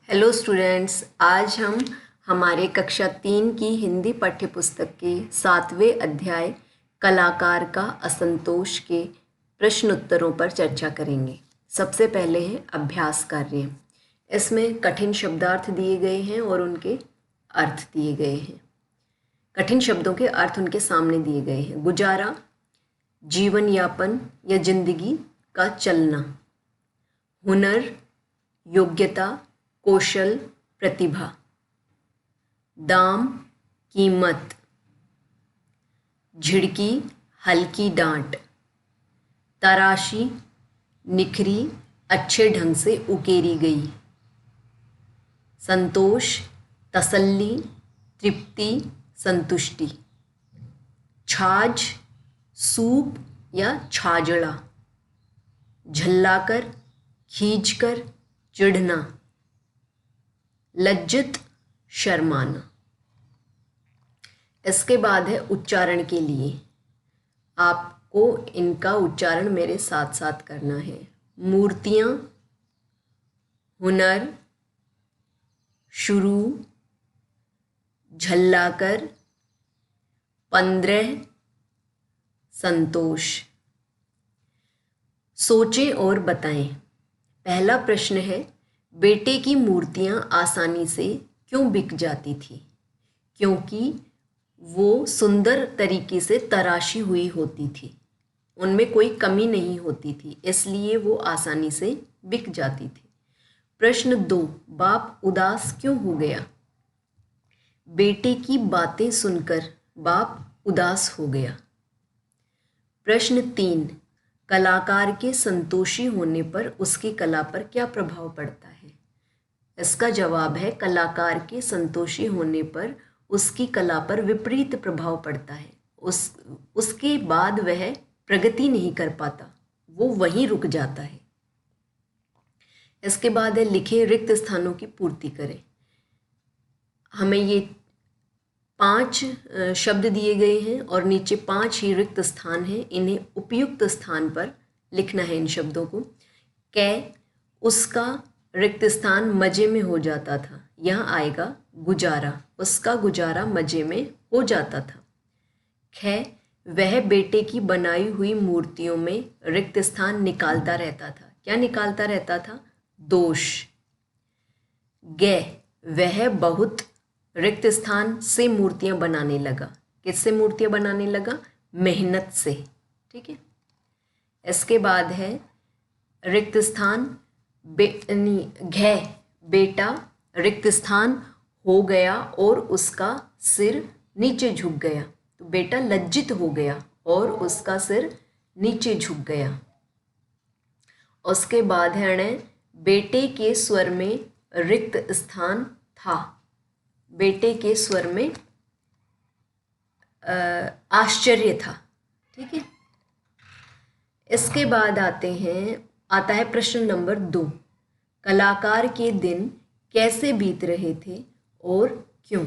Hello students, आज हम हमारे कक्षा 3 की हिंदी पाठ्यपुस्तक के 7वें अध्याय कलाकार का असंतोष के प्रश्न उत्तरों पर चर्चा करेंगे। सबसे पहले है अभ्यास कार्य। इसमें कठिन शब्दार्थ दिए गए हैं और उनके अर्थ दिए गए हैं। कठिन शब्दों के अर्थ उनके सामने दिए गए हैं। गुजारा, जीवन यापन या जिंदगी का चलना। हुनर, योग्यता, कौशल, प्रतिभा। दाम, कीमत। झिड़की, हल्की डांट। तराशी, निखरी, अच्छे ढंग से उकेरी गई। संतोष, तसल्ली, तृप्ति, संतुष्टि। छाछ, सूप या छाजड़ा। झल्लाकर, खींचकर, चिढ़ना। लज्जित, शर्माना। इसके बाद है उच्चारण के लिए। आपको इनका उच्चारण मेरे साथ साथ करना है। मूर्तियाँ, हुनर, शुरू, झल्लाकर, 15, संतोष। सोचें और बताएं। पहला प्रश्न है, बेटे की मूर्तियां आसानी से क्यों बिक जाती थी? क्योंकि वो सुंदर तरीके से तराशी हुई होती थी, उनमें कोई कमी नहीं होती थी, इसलिए वो आसानी से बिक जाती थी। प्रश्न 2, बाप उदास क्यों हो गया? बेटे की बातें सुनकर बाप उदास हो गया। प्रश्न 3, कलाकार के संतोषी होने पर उसकी कला पर क्या प्रभाव पड़ता है? इसका जवाब है, कलाकार के संतोषी होने पर उसकी कला पर विपरीत प्रभाव पड़ता है। उसके बाद वह प्रगति नहीं कर पाता, वो वहीं रुक जाता है। इसके बाद है, लिखे रिक्त स्थानों की पूर्ति करें। हमें ये 5 शब्द दिए गए हैं और नीचे 5 ही रिक्त स्थान हैं। इन्हें उपयुक्त स्थान पर लिखना है इन शब्दों को। कै, उसका रिक्त स्थान मजे में हो जाता था, यहाँ आएगा गुजारा, उसका गुजारा मजे में हो जाता था। ख, वह बेटे की बनाई हुई मूर्तियों में रिक्त स्थान निकालता रहता था। क्या निकालता रहता था? दोष। ग, वह बहुत रिक्त स्थान से मूर्तियां बनाने लगा। किससे मूर्तियां बनाने लगा? मेहनत से। ठीक है। इसके बाद है रिक्त स्थान घ, बेटा रिक्त स्थान हो गया और उसका सिर नीचे झुक गया। तो बेटा लज्जित हो गया और उसका सिर नीचे झुक गया। उसके बाद है, बेटे के स्वर में रिक्त स्थान था। बेटे के स्वर में आश्चर्य था। ठीक है। इसके बाद आता है प्रश्न नंबर 2, कलाकार के दिन कैसे बीत रहे थे और क्यों?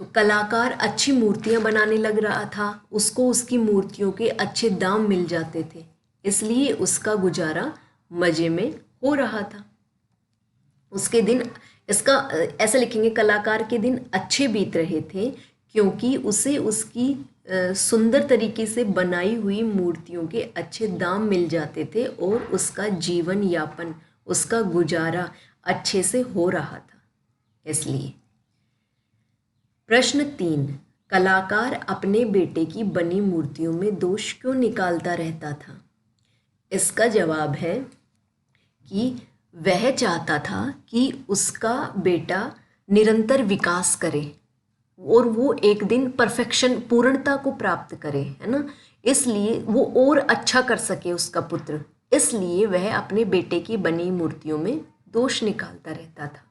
तो कलाकार अच्छी मूर्तियां बनाने लग रहा था, उसको उसकी मूर्तियों के अच्छे दाम मिल जाते थे, इसलिए उसका गुजारा मजे में हो रहा था। उसके दिन, इसका ऐसा लिखेंगे, कलाकार के दिन अच्छे बीत रहे थे क्योंकि उसे उसकी सुंदर तरीके से बनाई हुई मूर्तियों के अच्छे दाम मिल जाते थे और उसका जीवन यापन, उसका गुजारा अच्छे से हो रहा था, इसलिए। प्रश्न 3, कलाकार अपने बेटे की बनी मूर्तियों में दोष क्यों निकालता रहता था? इसका जवाब है कि वह चाहता था कि उसका बेटा निरंतर विकास करे और वो एक दिन परफेक्शन, पूर्णता को प्राप्त करे, है ना। इसलिए वो और अच्छा कर सके उसका पुत्र, इसलिए वह अपने बेटे की बनी मूर्तियों में दोष निकालता रहता था।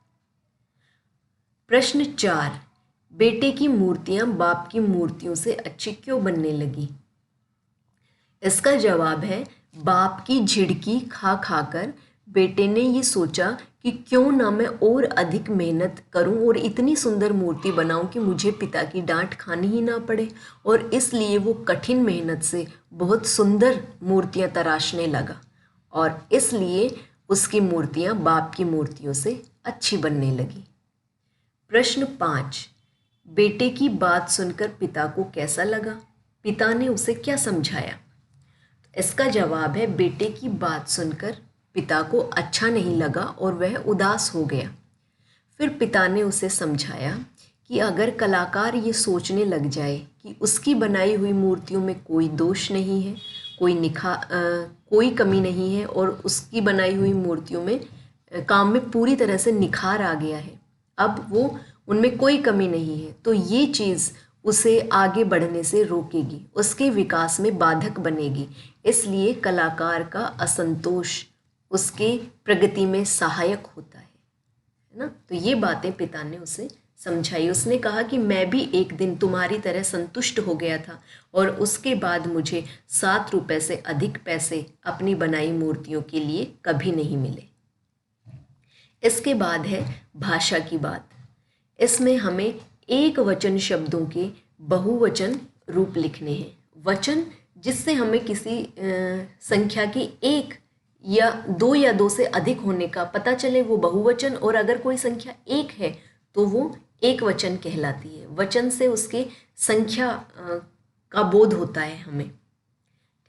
प्रश्न 4, बेटे की मूर्तियां बाप की मूर्तियों से अच्छी क्यों बनने लगी? इसका जवाब है, बाप की झिड़की खा खाकर बेटे ने ये सोचा कि क्यों ना मैं और अधिक मेहनत करूं और इतनी सुंदर मूर्ति बनाऊं कि मुझे पिता की डांट खानी ही ना पड़े, और इसलिए वो कठिन मेहनत से बहुत सुंदर मूर्तियां तराशने लगा और इसलिए उसकी मूर्तियाँ बाप की मूर्तियों से अच्छी बनने लगी। प्रश्न 5, बेटे की बात सुनकर पिता को कैसा लगा? पिता ने उसे क्या समझाया? इसका जवाब है बेटे की बात सुनकर पिता को अच्छा नहीं लगा और वह उदास हो गया। फिर पिता ने उसे समझाया कि अगर कलाकार ये सोचने लग जाए कि उसकी बनाई हुई मूर्तियों में कोई दोष नहीं है, कोई कमी नहीं है और उसकी बनाई हुई मूर्तियों में काम में पूरी तरह से निखार आ गया है, अब वो उनमें कोई कमी नहीं है, तो ये चीज़ उसे आगे बढ़ने से रोकेगी, उसके विकास में बाधक बनेगी। इसलिए कलाकार का असंतोष उसके प्रगति में सहायक होता है ना। तो ये बातें पिता ने उसे समझाई। उसने कहा कि मैं भी एक दिन तुम्हारी तरह संतुष्ट हो गया था और उसके बाद मुझे 7 रुपए से अधिक पैसे अपनी बनाई मूर्तियों के लिए कभी नहीं मिले। इसके बाद है भाषा की बात। इसमें हमें एक वचन शब्दों के बहुवचन रूप लिखने हैं। वचन जिससे हमें किसी संख्या की एक या दो से अधिक होने का पता चले वो बहुवचन, और अगर कोई संख्या एक है तो वो एक वचन कहलाती है। वचन से उसके संख्या का बोध होता है हमें,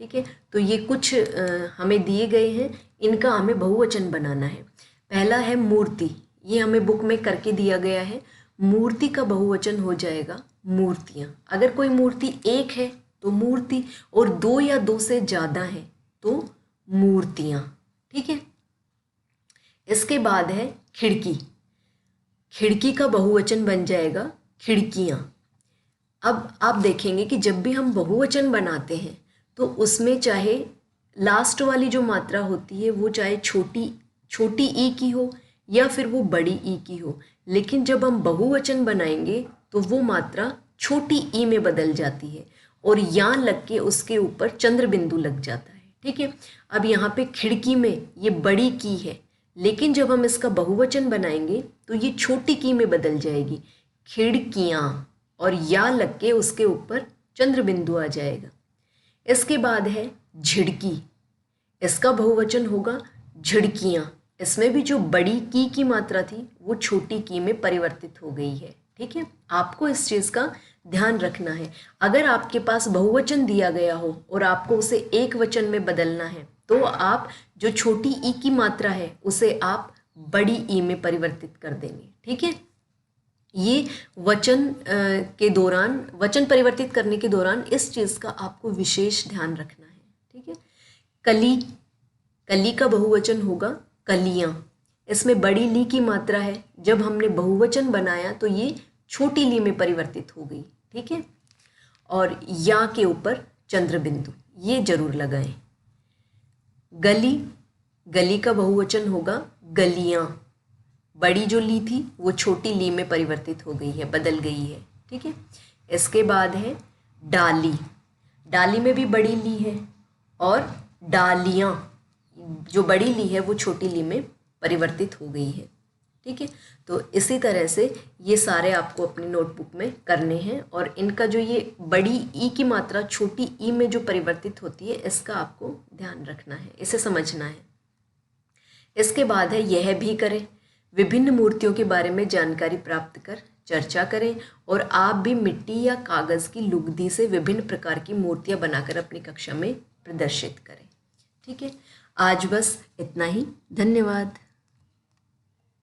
ठीक है। तो ये कुछ हमें दिए गए हैं, इनका हमें बहुवचन बनाना है। पहला है मूर्ति, ये हमें बुक में करके दिया गया है। मूर्ति का बहुवचन हो जाएगा मूर्तियाँ। अगर कोई मूर्ति एक है तो मूर्ति, और 2 या 2 से ज़्यादा है तो मूर्तियाँ, ठीक है। इसके बाद है खिड़की। खिड़की का बहुवचन बन जाएगा खिड़कियाँ। अब आप देखेंगे कि जब भी हम बहुवचन बनाते हैं तो उसमें चाहे लास्ट वाली जो मात्रा होती है वो चाहे छोटी ई की हो या फिर वो बड़ी ई की हो, लेकिन जब हम बहुवचन बनाएंगे तो वो मात्रा छोटी ई में बदल जाती है और यहाँ लग के उसके ऊपर चंद्र बिंदु लग जाता है, ठीक है। अब यहाँ पे खिड़की में ये बड़ी की है, लेकिन जब हम इसका बहुवचन बनाएंगे तो ये छोटी की में बदल जाएगी, खिड़कियाँ, और या लग के उसके ऊपर चंद्र बिंदु आ जाएगा। इसके बाद है झिड़की। इसका बहुवचन होगा झिड़कियाँ। इसमें भी जो बड़ी की मात्रा थी वो छोटी की में परिवर्तित हो गई है, ठीक है। आपको इस चीज़ का ध्यान रखना है। अगर आपके पास बहुवचन दिया गया हो और आपको उसे एक वचन में बदलना है तो आप जो छोटी ई की मात्रा है उसे आप बड़ी ई में परिवर्तित कर देंगे, ठीक है। ये वचन के दौरान, वचन परिवर्तित करने के दौरान इस चीज़ का आपको विशेष ध्यान रखना है, ठीक है। कली, कली का बहुवचन होगा कलियाँ। इसमें बड़ी ली की मात्रा है, जब हमने बहुवचन बनाया तो ये छोटी ली में परिवर्तित हो गई, ठीक है। और या के ऊपर चंद्र बिंदु, ये जरूर लगाएं। गली, गली का बहुवचन होगा गलियाँ। बड़ी जो ली थी वो छोटी ली में परिवर्तित हो गई है, बदल गई है, ठीक है। इसके बाद है डाली। डाली में भी बड़ी ली है और डालियाँ, जो बड़ी ली है वो छोटी ली में परिवर्तित हो गई है, ठीक है। तो इसी तरह से ये सारे आपको अपनी नोटबुक में करने हैं और इनका जो ये बड़ी ई की मात्रा छोटी ई में जो परिवर्तित होती है इसका आपको ध्यान रखना है, इसे समझना है। इसके बाद है यह भी करें। विभिन्न मूर्तियों के बारे में जानकारी प्राप्त कर चर्चा करें और आप भी मिट्टी या कागज़ की लुगदी से विभिन्न प्रकार की मूर्तियां बनाकर अपनी कक्षा में प्रदर्शित करें, ठीक है। आज बस इतना ही। धन्यवाद।